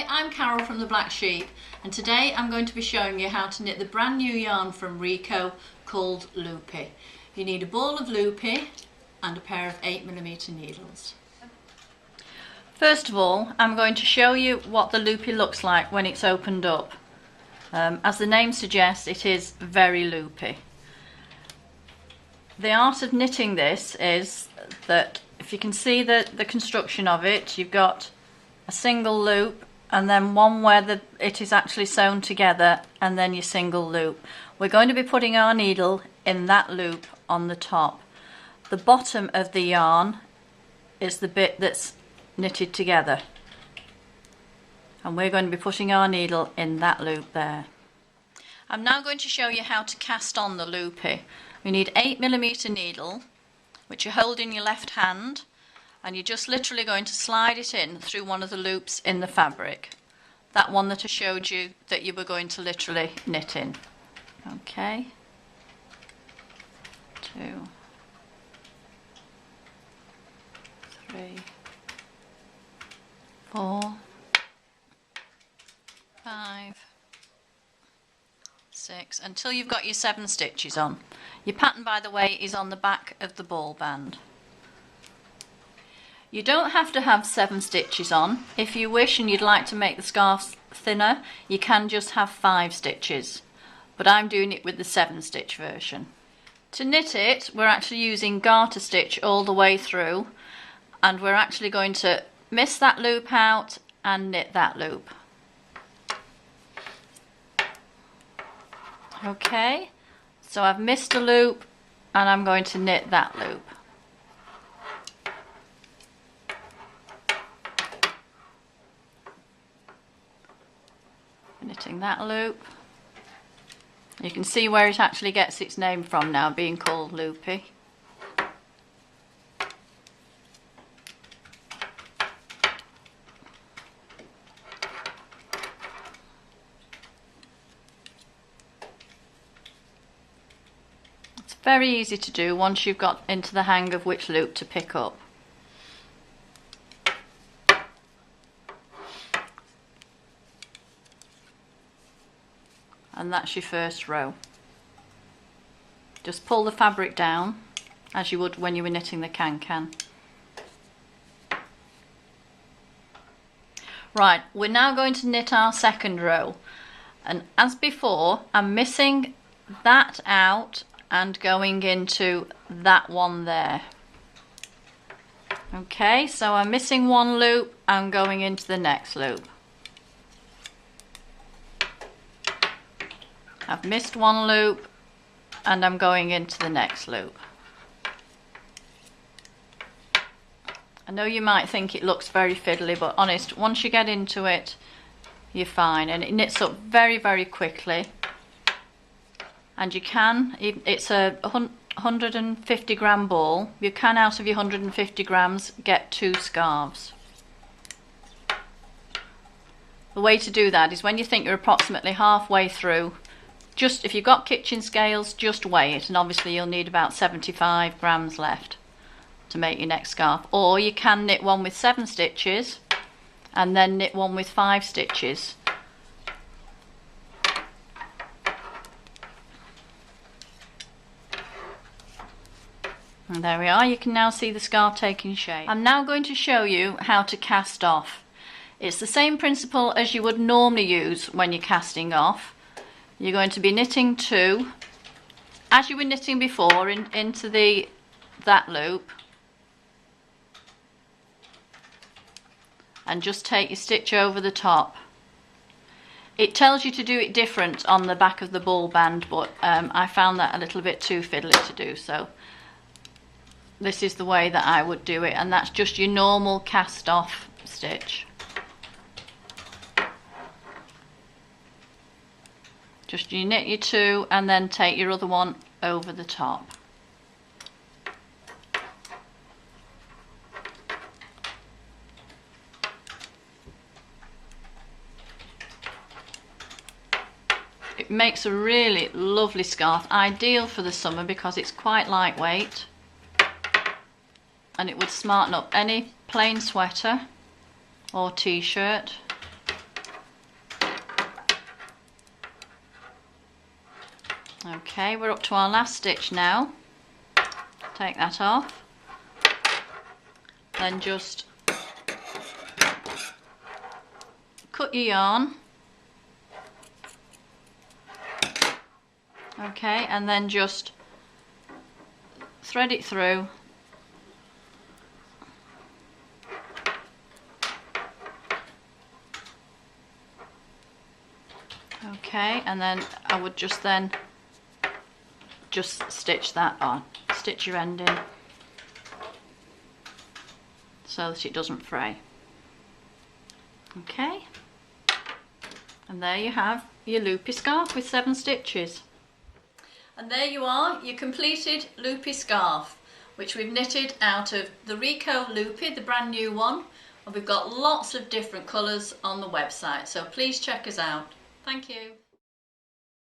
Hi, I'm Carol from the Black Sheep, and today I'm going to be showing you how to knit the brand new yarn from Rico called Loopy. You need a ball of Loopy and a pair of 8mm needles. First of all, I'm going to show you what the Loopy looks like when it's opened up. As the name suggests, it is very loopy. The art of knitting this is that if you can see the construction of it, you've got a single loop and then one where it is actually sewn together and then your single loop. We're going to be putting our needle in that loop on the top. The bottom of the yarn is the bit that's knitted together, and we're going to be putting our needle in that loop there. I'm now going to show you how to cast on the Loopy. We need 8mm needle, which you hold in your left hand, and you're just literally going to slide it in through one of the loops in the fabric. That one that I showed you that you were going to literally knit in. Okay. 2, 3, 4, 5, 6, until you've got your 7 stitches on. Your pattern, by the way, is on the back of the ball band. You don't have to have 7 stitches on. If you wish and you'd like to make the scarf thinner, you can just have 5 stitches. But I'm doing it with the 7 stitch version. To knit it, we're actually using garter stitch all the way through, and we're actually going to miss that loop out and knit that loop. Okay, so I've missed a loop and I'm going to knit that loop. Knitting that loop. You can see where it actually gets its name from now, being called Loopy. It's very easy to do once you've got into the hang of which loop to pick up. And that's your first row. Just pull the fabric down as you would when you were knitting the can-can. Right, we're now going to knit our second row, and as before I'm missing that out and going into that one there. Okay, so I'm missing one loop and going into the next loop. I've missed one loop and I'm going into the next loop. I know you might think it looks very fiddly, but honest, once you get into it, you're fine, and it knits up very, very quickly. And you can, it's a 150 gram ball, you can out of your 150 grams get 2 scarves. The way to do that is when you think you're approximately halfway through, just if you've got kitchen scales, just weigh it, and obviously you'll need about 75 grams left to make your next scarf. Or you can knit one with 7 stitches and then knit one with 5 stitches. And there we are, you can now see the scarf taking shape. I'm now going to show you how to cast off. It's the same principle as you would normally use when you're casting off. You're going to be knitting 2, as you were knitting before, into that loop, and just take your stitch over the top. It tells you to do it different on the back of the ball band, but I found that a little bit too fiddly to do, so this is the way that I would do it, and that's just your normal cast off stitch. Just you knit your 2 and then take your other one over the top. It makes a really lovely scarf, ideal for the summer because it's quite lightweight, and it would smarten up any plain sweater or t-shirt. Okay, we're up to our last stitch now. Take that off. Then just cut your yarn. Okay, and then just thread it through. Okay, and then I would just stitch that on. Stitch your end in so that it doesn't fray. Okay, and there you have your loopy scarf with 7 stitches. And there you are, your completed loopy scarf, which we've knitted out of the Rico Loopy, the brand new one. And we've got lots of different colours on the website, so please check us out. Thank you.